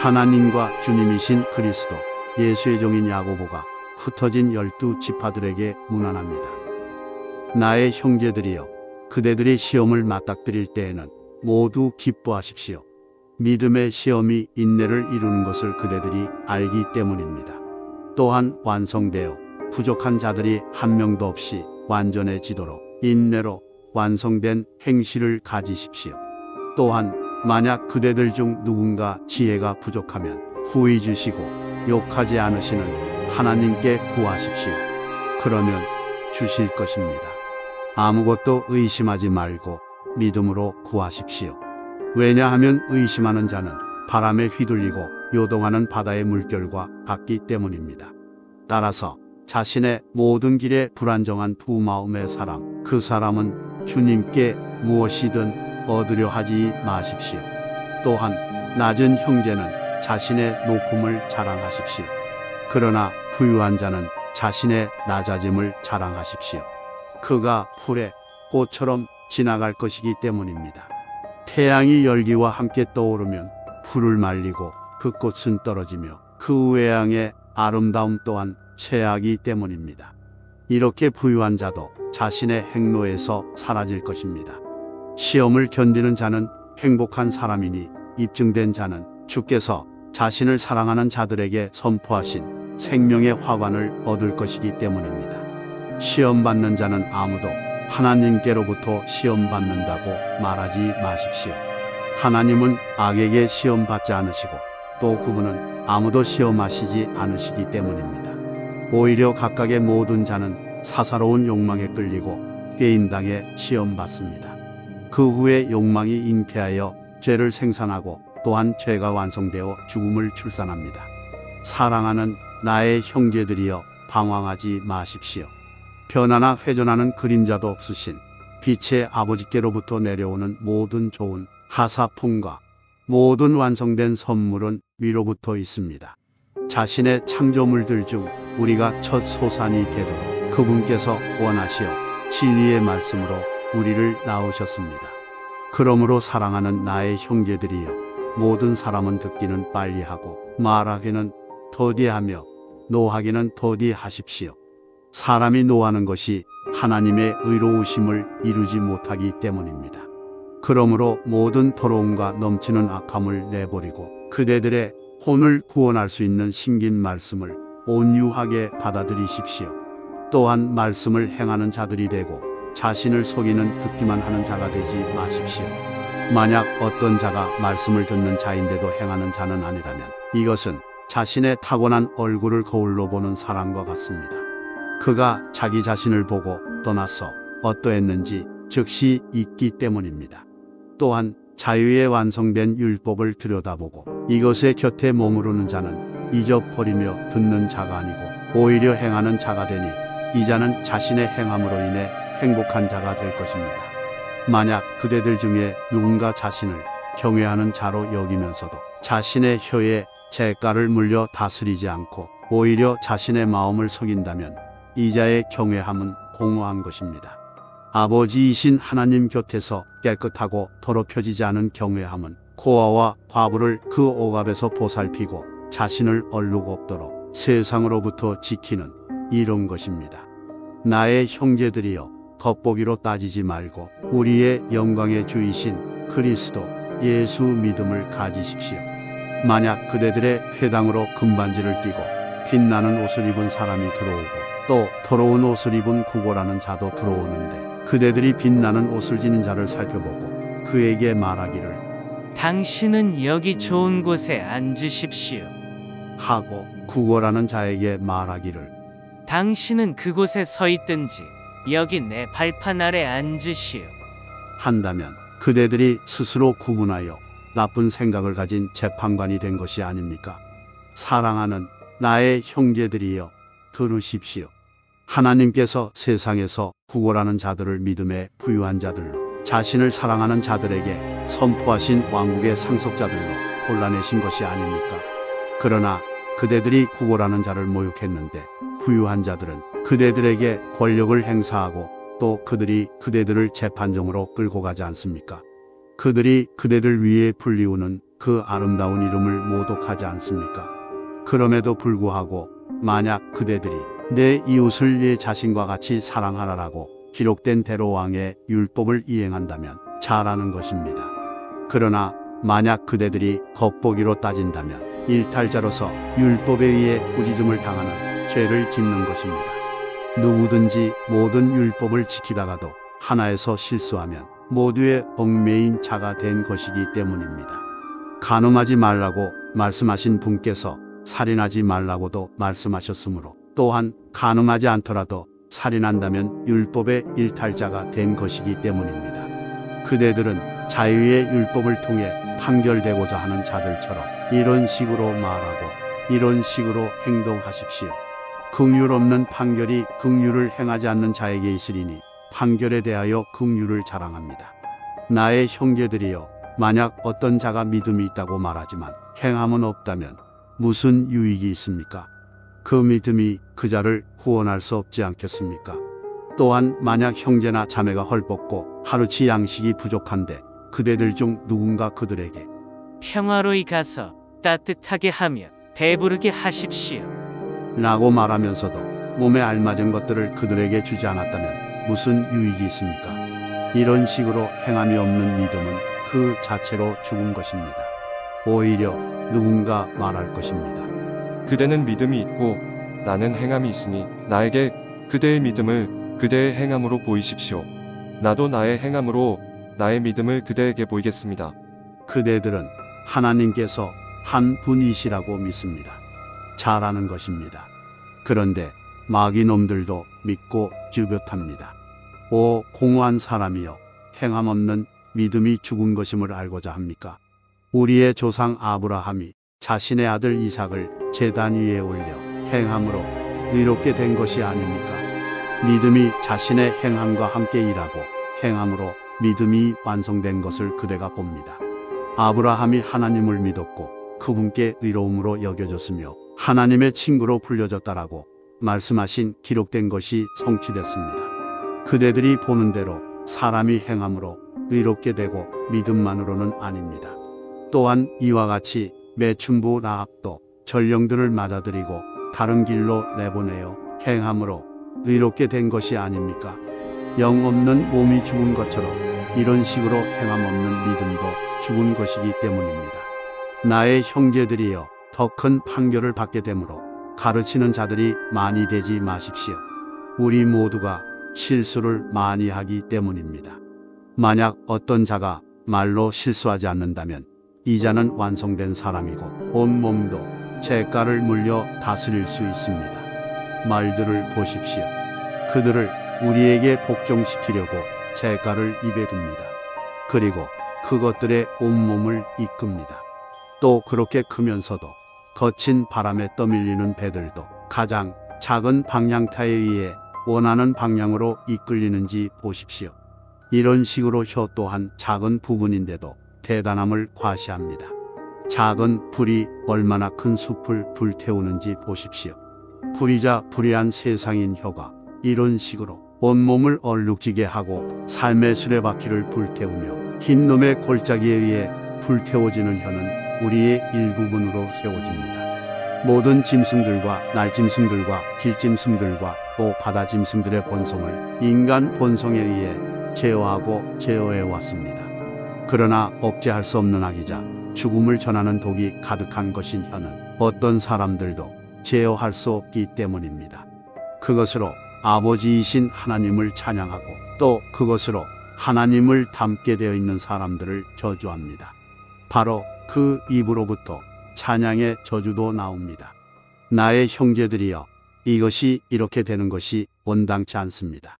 하나님과 주님이신 그리스도 예수의 종인 야고보가 흩어진 12지파들에게 문안합니다. 나의 형제들이여, 그대들이 시험을 맞닥뜨릴 때에는 모두 기뻐하십시오. 믿음의 시험이 인내를 이루는 것을 그대들이 알기 때문입니다. 또한 완성되어 부족한 자들이 한 명도 없이 완전해지도록 인내로 완성된 행실을 가지십시오. 또한 만약 그대들 중 누군가 지혜가 부족하면 후히 주시고 욕하지 않으시는 하나님께 구하십시오. 그러면 주실 것입니다. 아무것도 의심하지 말고 믿음으로 구하십시오. 왜냐하면 의심하는 자는 바람에 휘둘리고 요동하는 바다의 물결과 같기 때문입니다. 따라서 자신의 모든 길에 불안정한 두 마음의 사람, 그 사람은 주님께 무엇이든 얻으려 하지 마십시오. 또한 낮은 형제는 자신의 높음을 자랑하십시오. 그러나 부유한 자는 자신의 낮아짐을 자랑하십시오. 그가 풀의 꽃처럼 지나갈 것이기 때문입니다. 태양이 열기와 함께 떠오르면 풀을 말리고 그 꽃은 떨어지며 그 외양의 아름다움 또한 쇠하기 때문입니다. 이렇게 부유한 자도 자신의 행로에서 사라질 것입니다. 시험을 견디는 자는 행복한 사람이니 입증된 자는 주께서 자신을 사랑하는 자들에게 선포하신 생명의 화관을 얻을 것이기 때문입니다. 시험받는 자는 아무도 하나님께로부터 시험받는다고 말하지 마십시오. 하나님은 악에게 시험받지 않으시고 또 그분은 아무도 시험하시지 않으시기 때문입니다. 오히려 각각의 모든 자는 사사로운 욕망에 끌리고 게임당해 시험받습니다. 그 후에 욕망이 잉태하여 죄를 생산하고 또한 죄가 완성되어 죽음을 출산합니다. 사랑하는 나의 형제들이여, 방황하지 마십시오. 변하나 회전하는 그림자도 없으신 빛의 아버지께로부터 내려오는 모든 좋은 하사품과 모든 완성된 선물은 위로부터 있습니다. 자신의 창조물들 중 우리가 첫 소산이 되도록 그분께서 원하시어 진리의 말씀으로 우리를 낳으셨습니다. 그러므로 사랑하는 나의 형제들이여, 모든 사람은 듣기는 빨리 하고 말하기는 더디하며 노하기는 더디하십시오. 사람이 노하는 것이 하나님의 의로우심을 이루지 못하기 때문입니다. 그러므로 모든 더러움과 넘치는 악함을 내버리고 그대들의 혼을 구원할 수 있는 심긴 말씀을 온유하게 받아들이십시오. 또한 말씀을 행하는 자들이 되고 자신을 속이는 듣기만 하는 자가 되지 마십시오. 만약 어떤 자가 말씀을 듣는 자인데도 행하는 자는 아니라면 이것은 자신의 타고난 얼굴을 거울로 보는 사람과 같습니다. 그가 자기 자신을 보고 떠나서 어떠했는지 즉시 잊기 때문입니다. 또한 자유에 완성된 율법을 들여다보고 이것의 곁에 머무르는 자는 잊어버리며 듣는 자가 아니고 오히려 행하는 자가 되니 이 자는 자신의 행함으로 인해 행복한 자가 될 것입니다. 만약 그대들 중에 누군가 자신을 경외하는 자로 여기면서도 자신의 혀에 재가를 물려 다스리지 않고 오히려 자신의 마음을 속인다면 이 자의 경외함은 공허한 것입니다. 아버지이신 하나님 곁에서 깨끗하고 더럽혀지지 않은 경외함은 고아와 과부를 그 억압에서 보살피고 자신을 얼룩 없도록 세상으로부터 지키는 이런 것입니다. 나의 형제들이여, 겉보기로 따지지 말고 우리의 영광의 주이신 그리스도 예수 믿음을 가지십시오. 만약 그대들의 회당으로 금반지를 띠고 빛나는 옷을 입은 사람이 들어오고 또 더러운 옷을 입은 구걸하는 자도 들어오는데 그대들이 빛나는 옷을 지닌 자를 살펴보고 그에게 말하기를 당신은 여기 좋은 곳에 앉으십시오 하고 구걸하는 자에게 말하기를 당신은 그곳에 서 있든지 여기 내 발판 아래 앉으시오 한다면 그대들이 스스로 구분하여 나쁜 생각을 가진 재판관이 된 것이 아닙니까? 사랑하는 나의 형제들이여, 들으십시오. 하나님께서 세상에서 구걸하는 자들을 믿음에 부유한 자들로, 자신을 사랑하는 자들에게 선포하신 왕국의 상속자들로 골라내신 것이 아닙니까? 그러나 그대들이 구걸하는 자를 모욕했는데 부유한 자들은 그대들에게 권력을 행사하고 또 그들이 그대들을 재판정으로 끌고 가지 않습니까? 그들이 그대들 위에 불리우는 그 아름다운 이름을 모독하지 않습니까? 그럼에도 불구하고 만약 그대들이 내 이웃을 내 자신과 같이 사랑하라라고 기록된 대로 왕의 율법을 이행한다면 잘하는 것입니다. 그러나 만약 그대들이 겉보기로 따진다면 일탈자로서 율법에 의해 꾸짖음을 당하는 죄를 짓는 것입니다. 누구든지 모든 율법을 지키다가도 하나에서 실수하면 모두의 얽매인 자가 된 것이기 때문입니다. 간음하지 말라고 말씀하신 분께서 살인하지 말라고도 말씀하셨으므로 또한 간음하지 않더라도 살인한다면 율법의 일탈자가 된 것이기 때문입니다. 그대들은 자유의 율법을 통해 판결되고자 하는 자들처럼 이런 식으로 말하고 이런 식으로 행동하십시오. 긍휼 없는 판결이 긍휼을 행하지 않는 자에게 있으리니 판결에 대하여 긍휼을 자랑합니다. 나의 형제들이여, 만약 어떤 자가 믿음이 있다고 말하지만 행함은 없다면 무슨 유익이 있습니까? 그 믿음이 그 자를 구원할 수 없지 않겠습니까? 또한 만약 형제나 자매가 헐벗고 하루치 양식이 부족한데 그대들 중 누군가 그들에게 평화로이 가서 따뜻하게 하며 배부르게 하십시오. 라고 말하면서도 몸에 알맞은 것들을 그들에게 주지 않았다면 무슨 유익이 있습니까? 이런 식으로 행함이 없는 믿음은 그 자체로 죽은 것입니다. 오히려 누군가 말할 것입니다. 그대는 믿음이 있고 나는 행함이 있으니 나에게 그대의 믿음을 그대의 행함으로 보이십시오. 나도 나의 행함으로 나의 믿음을 그대에게 보이겠습니다. 그대들은 하나님께서 한 분이시라고 믿습니다. 잘하는 것입니다. 그런데 마귀놈들도 믿고 주변합니다. 오 공허한 사람이여, 행함 없는 믿음이 죽은 것임을 알고자 합니까? 우리의 조상 아브라함이 자신의 아들 이삭을 제단 위에 올려 행함으로 의롭게 된 것이 아닙니까? 믿음이 자신의 행함과 함께 일하고 행함으로 믿음이 완성된 것을 그대가 봅니다. 아브라함이 하나님을 믿었고 그분께 의로움으로 여겨졌으며 하나님의 친구로 불려졌다라고 말씀하신 기록된 것이 성취됐습니다. 그대들이 보는 대로 사람이 행함으로 의롭게 되고 믿음만으로는 아닙니다. 또한 이와 같이 매춘부 라합도 전령들을 맞아들이고 다른 길로 내보내어 행함으로 의롭게 된 것이 아닙니까? 영 없는 몸이 죽은 것처럼 이런 식으로 행함 없는 믿음도 죽은 것이기 때문입니다. 나의 형제들이여, 더 큰 판결을 받게 되므로 가르치는 자들이 많이 되지 마십시오. 우리 모두가 실수를 많이 하기 때문입니다. 만약 어떤 자가 말로 실수하지 않는다면 이 자는 완성된 사람이고 온 몸도 죄가를 물려 다스릴 수 있습니다. 말들을 보십시오. 그들을 우리에게 복종시키려고 죄가를 입에 둡니다. 그리고 그것들의 온몸을 이끕니다. 또 그렇게 크면서도 거친 바람에 떠밀리는 배들도 가장 작은 방향타에 의해 원하는 방향으로 이끌리는지 보십시오. 이런 식으로 혀 또한 작은 부분인데도 대단함을 과시합니다. 작은 불이 얼마나 큰 숲을 불태우는지 보십시오. 불이자 불이한 세상인 혀가 이런 식으로 온몸을 얼룩지게 하고 삶의 수레바퀴를 불태우며 흰놈의 골짜기에 의해 불태워지는 혀는 우리의 일부분으로 세워집니다. 모든 짐승들과 날짐승들과 길짐승들과 또 바다짐승들의 본성을 인간 본성에 의해 제어하고 제어해 왔습니다. 그러나 억제할 수 없는 악이자 죽음을 전하는 독이 가득한 것인 혀는 어떤 사람들도 제어할 수 없기 때문입니다. 그것으로 아버지이신 하나님을 찬양하고 또 그것으로 하나님을 닮게 되어 있는 사람들을 저주합니다. 바로 그 입으로부터 찬양의 저주도 나옵니다. 나의 형제들이여, 이것이 이렇게 되는 것이 온당치 않습니다.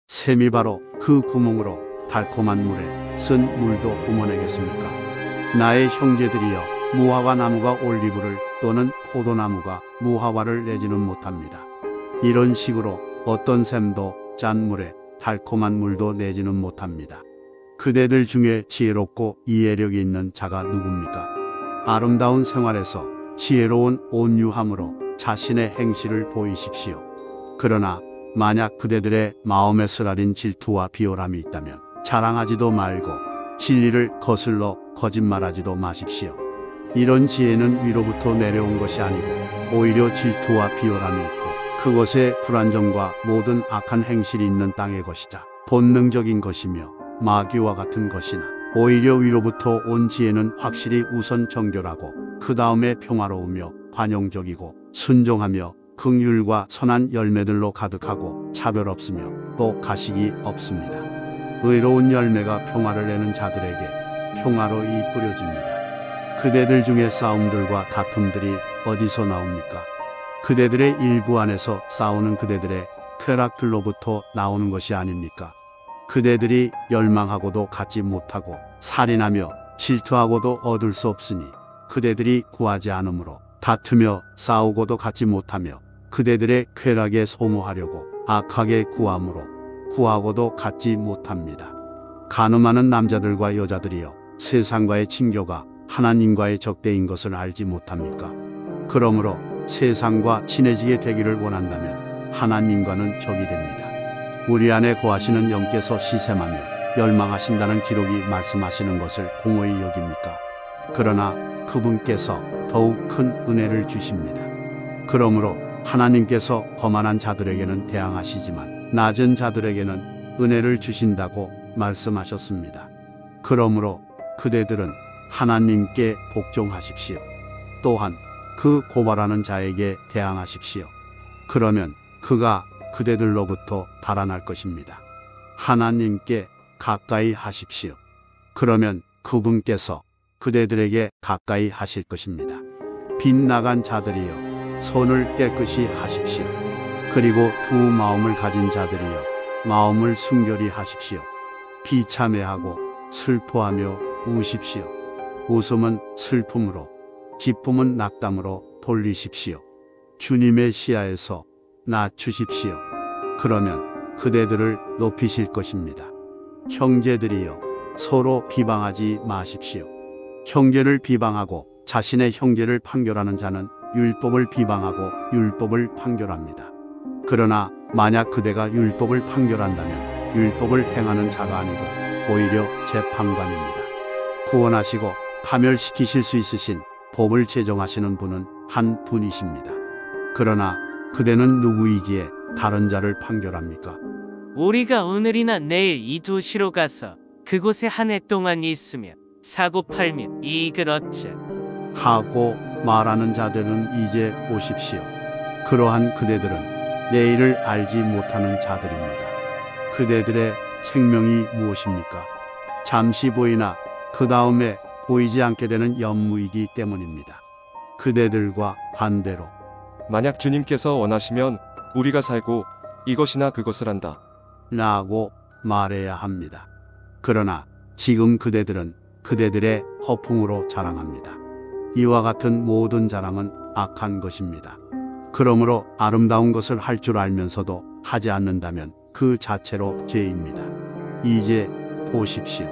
샘이 바로 그 구멍으로 달콤한 물에 쓴 물도 뿜어내겠습니까? 나의 형제들이여, 무화과 나무가 올리브를 또는 포도나무가 무화과를 내지는 못합니다. 이런 식으로 어떤 샘도 짠 물에 달콤한 물도 내지는 못합니다. 그대들 중에 지혜롭고 이해력이 있는 자가 누굽니까? 아름다운 생활에서 지혜로운 온유함으로 자신의 행실을 보이십시오. 그러나 만약 그대들의 마음에 쓰라린 질투와 비열함이 있다면 자랑하지도 말고 진리를 거슬러 거짓말하지도 마십시오. 이런 지혜는 위로부터 내려온 것이 아니고 오히려 질투와 비열함이 있고 그것에 불안정과 모든 악한 행실이 있는 땅의 것이자 본능적인 것이며 마귀와 같은 것이나 오히려 위로부터 온 지혜는 확실히 우선 정결하고 그 다음에 평화로우며 관용적이고 순종하며 긍휼과 선한 열매들로 가득하고 차별 없으며 또 가식이 없습니다. 의로운 열매가 평화를 내는 자들에게 평화로이 뿌려집니다. 그대들 중에 싸움들과 다툼들이 어디서 나옵니까? 그대들의 일부 안에서 싸우는 그대들의 쾌락들로부터 나오는 것이 아닙니까? 그대들이 열망하고도 갖지 못하고 살인하며 질투하고도 얻을 수 없으니 그대들이 구하지 않으므로 다투며 싸우고도 갖지 못하며 그대들의 쾌락에 소모하려고 악하게 구함으로 구하고도 갖지 못합니다. 간음하는 남자들과 여자들이여 세상과의 친교가 하나님과의 적대인 것을 알지 못합니까? 그러므로 세상과 친해지게 되기를 원한다면 하나님과는 적이 됩니다. 우리 안에 거하시는 영께서 시샘하며 열망하신다는 기록이 말씀하시는 것을 공허히 여깁니까? 그러나 그분께서 더욱 큰 은혜를 주십니다. 그러므로 하나님께서 거만한 자들에게는 대항하시지만 낮은 자들에게는 은혜를 주신다고 말씀하셨습니다. 그러므로 그대들은 하나님께 복종하십시오. 또한 그 고발하는 자에게 대항하십시오. 그러면 그가 그대들로부터 달아날 것입니다. 하나님께 가까이 하십시오. 그러면 그분께서 그대들에게 가까이 하실 것입니다. 빗나간 자들이여 손을 깨끗이 하십시오. 그리고 두 마음을 가진 자들이여 마음을 순결히 하십시오. 비참해하고 슬퍼하며 우십시오. 웃음은 슬픔으로 기쁨은 낙담으로 돌리십시오. 주님의 시야에서 낮추십시오. 그러면 그대들을 높이실 것입니다. 형제들이여 서로 비방하지 마십시오. 형제를 비방하고 자신의 형제를 판결하는 자는 율법을 비방하고 율법을 판결합니다. 그러나 만약 그대가 율법을 판결한다면 율법을 행하는 자가 아니고 오히려 재판관입니다. 구원하시고 파멸시키실 수 있으신 법을 제정하시는 분은 한 분이십니다. 그러나 그대는 누구이기에 다른 자를 판결합니까? 우리가 오늘이나 내일 이 도시로 가서 그곳에 한 해 동안 있으며 사고 팔며 이익을 얻자 하고 말하는 자들은 이제 오십시오. 그러한 그대들은 내일을 알지 못하는 자들입니다. 그대들의 생명이 무엇입니까? 잠시 보이나 그 다음에 보이지 않게 되는 연무이기 때문입니다. 그대들과 반대로 만약 주님께서 원하시면 우리가 살고 이것이나 그것을 한다. 라고 말해야 합니다. 그러나 지금 그대들은 그대들의 허풍으로 자랑합니다. 이와 같은 모든 자랑은 악한 것입니다. 그러므로 아름다운 것을 할 줄 알면서도 하지 않는다면 그 자체로 죄입니다. 이제 보십시오.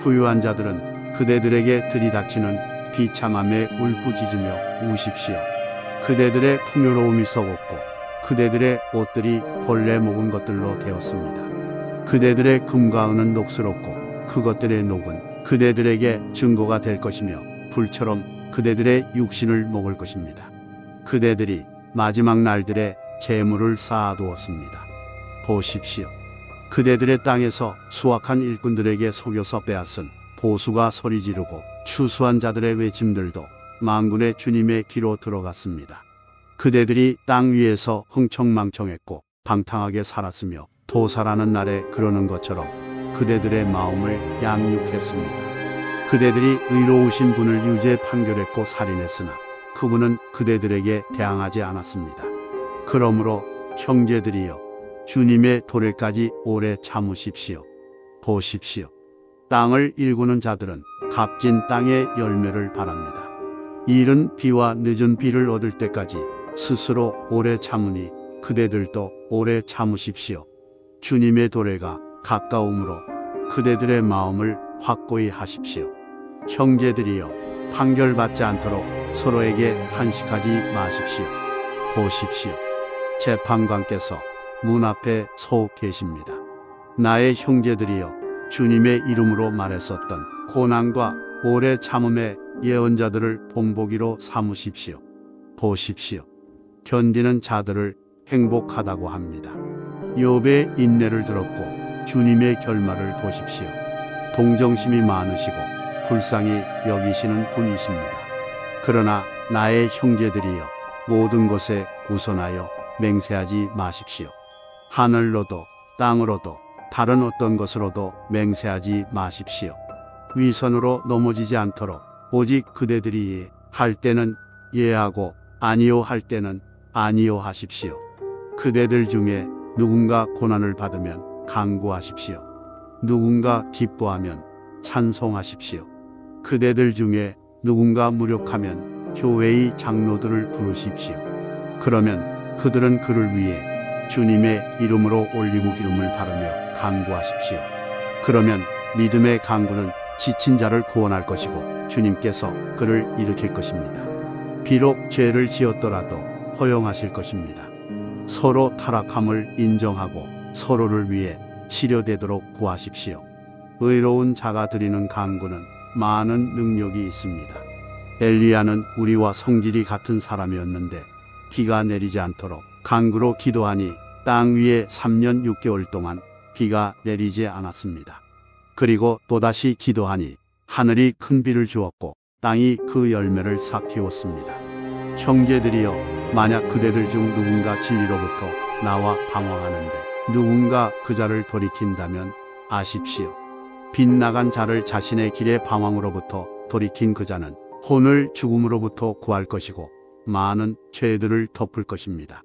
부유한 자들은 그대들에게 들이닥치는 비참함에 울부짖으며 우십시오. 그대들의 풍요로움이 썩었고 그대들의 옷들이 벌레 먹은 것들로 되었습니다. 그대들의 금과 은은 녹슬었고 그것들의 녹은 그대들에게 증거가 될 것이며 불처럼 그대들의 육신을 먹을 것입니다. 그대들이 마지막 날들의 재물을 쌓아두었습니다. 보십시오. 그대들의 땅에서 수확한 일꾼들에게 속여서 빼앗은 보수가 소리 지르고 추수한 자들의 외침들도 만군의 주님의 귀로 들어갔습니다. 그대들이 땅 위에서 흥청망청했고 방탕하게 살았으며 도살하는 날에 그러는 것처럼 그대들의 마음을 양육했습니다. 그대들이 의로우신 분을 유죄 판결했고 살인했으나 그분은 그대들에게 대항하지 않았습니다. 그러므로 형제들이여 주님의 도래까지 오래 참으십시오. 보십시오. 땅을 일구는 자들은 값진 땅의 열매를 바랍니다. 이른 비와 늦은 비를 얻을 때까지 스스로 오래 참으니 그대들도 오래 참으십시오. 주님의 도래가 가까우므로 그대들의 마음을 확고히 하십시오. 형제들이여 판결받지 않도록 서로에게 탄식하지 마십시오. 보십시오. 재판관께서 문 앞에 서 계십니다. 나의 형제들이여 주님의 이름으로 말했었던 고난과 오래 참음의 예언자들을 본보기로 삼으십시오. 보십시오. 견디는 자들을 행복하다고 합니다. 욥의 인내를 들었고 주님의 결말을 보십시오. 동정심이 많으시고 불쌍히 여기시는 분이십니다. 그러나 나의 형제들이여 모든 것에 우선하여 맹세하지 마십시오. 하늘로도 땅으로도 다른 어떤 것으로도 맹세하지 마십시오. 위선으로 넘어지지 않도록 오직 그대들이 할 때는 예하고 아니요 할 때는 아니요 하십시오. 그대들 중에 누군가 고난을 받으면 간구하십시오. 누군가 기뻐하면 찬송하십시오. 그대들 중에 누군가 무력하면 교회의 장로들을 부르십시오. 그러면 그들은 그를 위해 주님의 이름으로 올리브 기름을 바르며 간구하십시오. 그러면 믿음의 간구는 지친 자를 구원할 것이고 주님께서 그를 일으킬 것입니다. 비록 죄를 지었더라도 허용하실 것입니다. 서로 타락함을 인정하고 서로를 위해 치료되도록 구하십시오. 의로운 자가 드리는 간구는 많은 능력이 있습니다. 엘리야는 우리와 성질이 같은 사람이었는데 비가 내리지 않도록 간구로 기도하니 땅 위에 3년 6개월 동안 비가 내리지 않았습니다. 그리고 또다시 기도하니 하늘이 큰 비를 주었고 땅이 그 열매를 삭히웠습니다. 형제들이여, 만약 그대들 중 누군가 진리로부터 나와 방황하는데 누군가 그 자를 돌이킨다면 아십시오. 빗나간 자를 자신의 길의 방황으로부터 돌이킨 그 자는 혼을 죽음으로부터 구할 것이고 많은 죄들을 덮을 것입니다.